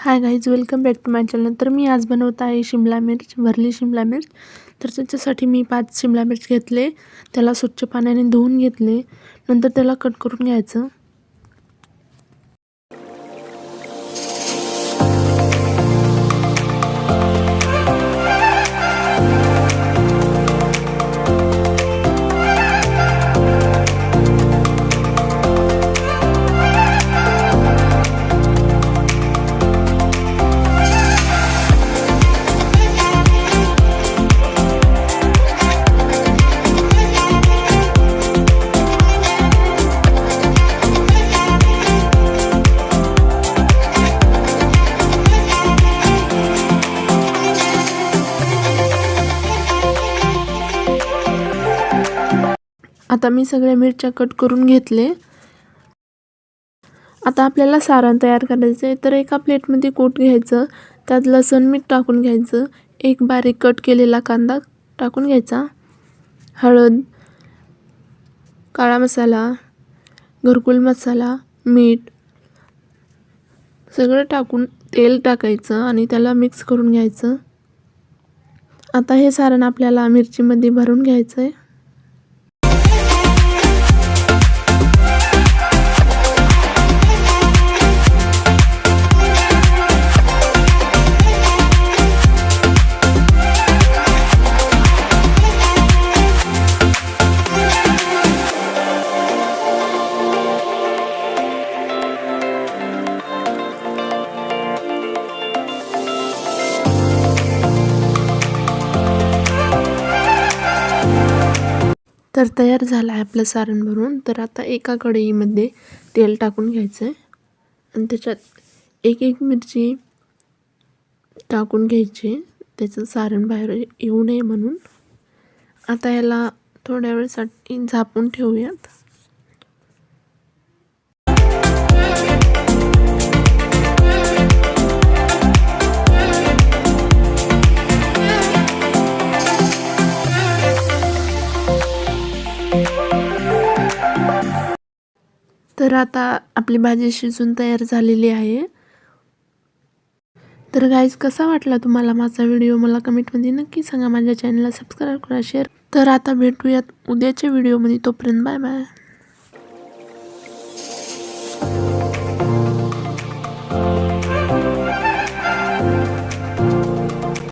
High guys, welcome back to my channel. तर मी आज बनवत आहे शिमला मिर्च, भरली शिमला मिर्च. तर त्याच्यासाठी मी 5 शिमला मिर्च घेतले, त्याला स्वच्छ पाण्याने धुवून घेतले. नंतर त्याला कट करून घ्यायचं. आता मी सगळ्या मिरच्या कट करून घेतले. आता आपल्याला सारण तयार करायचं आहे. तर एका प्लेटमध्ये कूट घ्यायचं, त्यात लसूण मीठ टाकून घ्यायचं, एक बारीक कट केलेला कांदा टाकून घ्यायचा, हळद, काळा मसाला, घरकुल मसाला, मीठ सगळं टाकून तेल टाकायचं आणि त्याला मिक्स करून घ्यायचं. आता हे सारण आपल्याला मिरचीमध्ये भरून घ्यायचं आहे. तर तयार झालं आहे आपलं सारण भरून. तर आता एका कढईमध्ये तेल टाकून घ्यायचं आहे आणि त्याच्यात एक एक मिरची टाकून घ्यायची, त्याचं सारण बाहेर येऊ नये म्हणून. आता याला थोड्या वेळसाठी झाकून ठेवूयात. तर आता आपली भाजी शिजून तयार झालेली आहे. तर गाईज, कसा वाटला तुम्हाला माझा व्हिडिओ मला कमेंटमध्ये नक्की सांगा. माझ्या चॅनलला सबस्क्राईब करा, शेअर. तर आता भेटूयात उद्याच्या व्हिडिओमध्ये. तोपर्यंत बाय बाय.